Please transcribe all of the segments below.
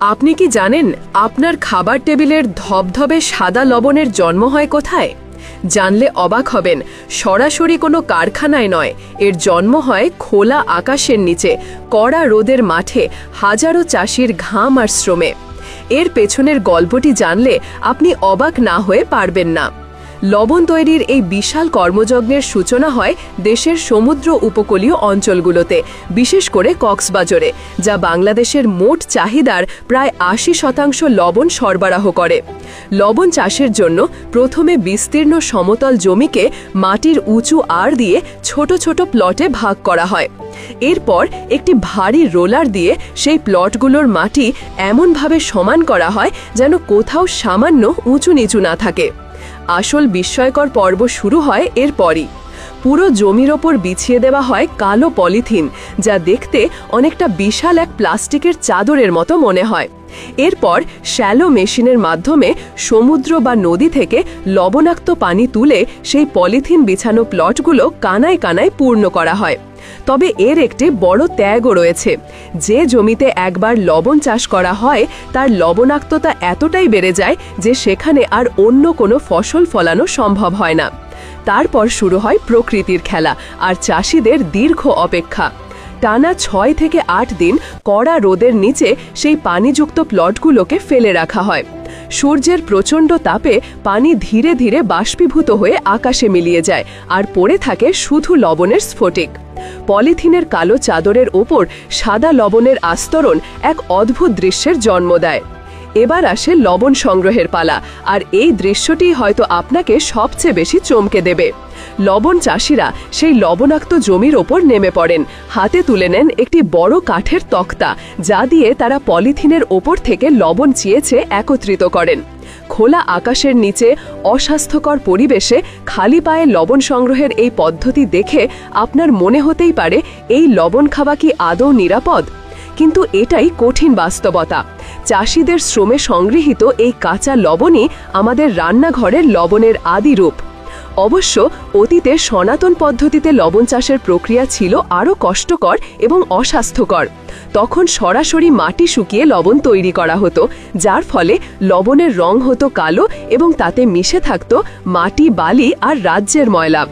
আপনি কি জানেন আপনার খাবার টেবিলের ধবধবে সাদা লবণের জন্ম হয় কোথায়? জানলে অবাক হবেন, সরাসরি কোনো কারখানায় নয়, এর জন্ম হয় খোলা আকাশের নিচে, কড়া রোদের মাঠে, হাজারো চাষির ঘাম আর শ্রমে। এর পেছনের গল্পটি জানলে আপনি অবাক না হয়ে পারবেন না। লবণ তৈরির এই বিশাল কর্মযজ্ঞের সূচনা হয় দেশের সমুদ্র উপকূলীয় অঞ্চলগুলোতে, বিশেষ করে কক্সবাজারে, যা বাংলাদেশের মোট চাহিদার প্রায় ৮০% লবণ সরবরাহ করে। লবণ চাষের জন্য প্রথমে বিস্তীর্ণ সমতল জমিকে মাটির উঁচু আড় দিয়ে ছোট ছোট প্লটে ভাগ করা হয়। এরপর একটি ভারী রোলার দিয়ে সেই প্লটগুলোর মাটি এমনভাবে সমান করা হয় যেন কোথাও সামান্য উঁচু নিচু না থাকে। আসল বিস্ময়কর পর্ব শুরু হয় এরপরই। পুরো জমির ওপর বিছিয়ে দেওয়া হয় কালো পলিথিন, যা দেখতে অনেকটা বিশাল এক প্লাস্টিকের চাদরের মতো মনে হয়। এরপর শ্যালো মেশিনের মাধ্যমে সমুদ্র বা নদী থেকে লবণাক্ত পানি তুলে সেই পলিথিন বিছানো প্লটগুলো কানায় কানায় পূর্ণ করা হয়। তবে এর একটি বড় ত্যাগও রয়েছে। যে জমিতে একবার লবণ চাষ করা হয় তার লবণাক্ততা এতটাই বেড়ে যায় যে সেখানে আর অন্য কোনো ফসল ফলানো সম্ভব হয় না। তারপর শুরু হয় প্রকৃতির খেলা আর চাষিদের দীর্ঘ অপেক্ষা। টানা ৬ থেকে ৮ দিন কড়া রোদের নিচে সেই পানিযুক্ত প্লটগুলোকে ফেলে রাখা হয়। সূর্যের প্রচণ্ড তাপে পানি ধীরে ধীরে বাষ্পীভূত হয়ে আকাশে মিলিয়ে যায় আর পড়ে থাকে শুধু লবণের স্ফটিক। পলিথিনের কালো চাদরের ওপর সাদা লবণের আস্তরণ এক অদ্ভুত দৃশ্যের জন্ম দেয়। এবার আসে লবণ সংগ্রহের পালা, আর এই দৃশ্যটি হয়তো আপনাকে সবচেয়ে বেশি চমকে দেবে। লবণ চাষিরা সেই লবণাক্ত জমির ওপর নেমে পড়েন, হাতে তুলে নেন একটি বড় কাঠের তক্তা, যা দিয়ে তারা পলিথিনের ওপর থেকে লবণ চিয়েছে একত্রিত করেন। খোলা আকাশের নিচে অস্বাস্থ্যকর পরিবেশে খালি পায়ে লবণ সংগ্রহের এই পদ্ধতি দেখে আপনার মনে হতেই পারে, এই লবণ খাওয়া কি আদৌ নিরাপদ? কিন্তু এটাই কঠিন বাস্তবতা। চাষিদের শ্রমে সংগৃহীত এই কাঁচা লবণই আমাদের রান্নাঘরের লবণের আদি রূপ। অবশ্য অতীতে সনাতন পদ্ধতিতে লবণ চাষের প্রক্রিয়া ছিল আরও কষ্টকর এবং অস্বাস্থ্যকর। তখন সরাসরি মাটি শুকিয়ে লবণ তৈরি করা হতো, যার ফলে লবণের রং হতো কালো এবং তাতে মিশে থাকত মাটি, বালি আর রাজ্যের ময়লা।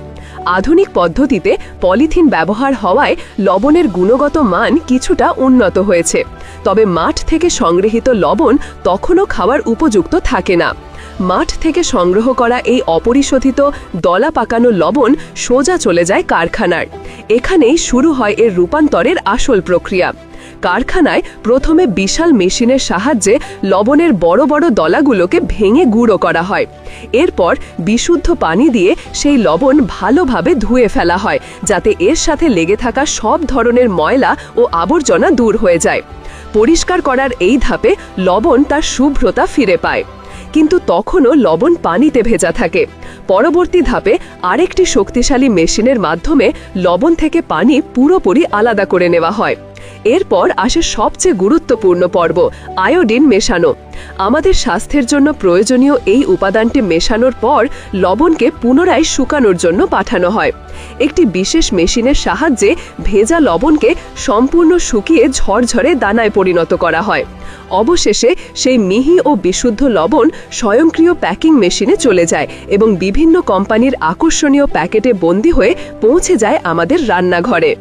আধুনিক পদ্ধতিতে পলিথিন ব্যবহার হওয়ায় লবণের গুণগত মান কিছুটা উন্নত হয়েছে, তবে মাঠ থেকে সংগৃহীত লবণ তখনও খাওয়ার উপযুক্ত থাকে না। মাঠ থেকে সংগ্রহ করা এই অপরিশোধিত দলা পাকানো লবণ সোজা চলে যায় কারখানার। এখানেই শুরু হয় এর রূপান্তরের আসল প্রক্রিয়া। কারখানায় প্রথমে বিশাল মেশিনের সাহায্যে লবণের বড় বড় দলাগুলোকে ভেঙে গুঁড়ো করা হয়। এরপর বিশুদ্ধ পানি দিয়ে সেই লবণ ভালোভাবে ধুয়ে ফেলা হয়, যাতে এর সাথে লেগে থাকা সব ধরনের ময়লা ও আবর্জনা দূর হয়ে যায়। পরিষ্কার করার এই ধাপে লবণ তার শুভ্রতা ফিরে পায়, কিন্তু তখনও লবণ পানিতে ভেজা থাকে। পরবর্তী ধাপে আরেকটি শক্তিশালী মেশিনের মাধ্যমে লবণ থেকে পানি পুরোপুরি আলাদা করে নেওয়া হয়। এরপর আসে সবচেয়ে গুরুত্বপূর্ণ পর্ব, আয়োডিন মেশানো। আমাদের স্বাস্থ্যের জন্য প্রয়োজনীয় এই উপাদানটি মেশানোর পর লবণকে পুনরায় শুকানোর জন্য পাঠানো হয়। একটি বিশেষ মেশিনের সাহায্যে ভেজা লবণকে সম্পূর্ণ শুকিয়ে ঝরঝরে দানায় পরিণত করা হয়। অবশেষে সেই মিহি ও বিশুদ্ধ লবণ স্বয়ংক্রিয় প্যাকিং মেশিনে চলে যায় এবং বিভিন্ন কোম্পানির আকর্ষণীয় প্যাকেটে বন্দী হয়ে পৌঁছে যায় আমাদের রান্নাঘরে।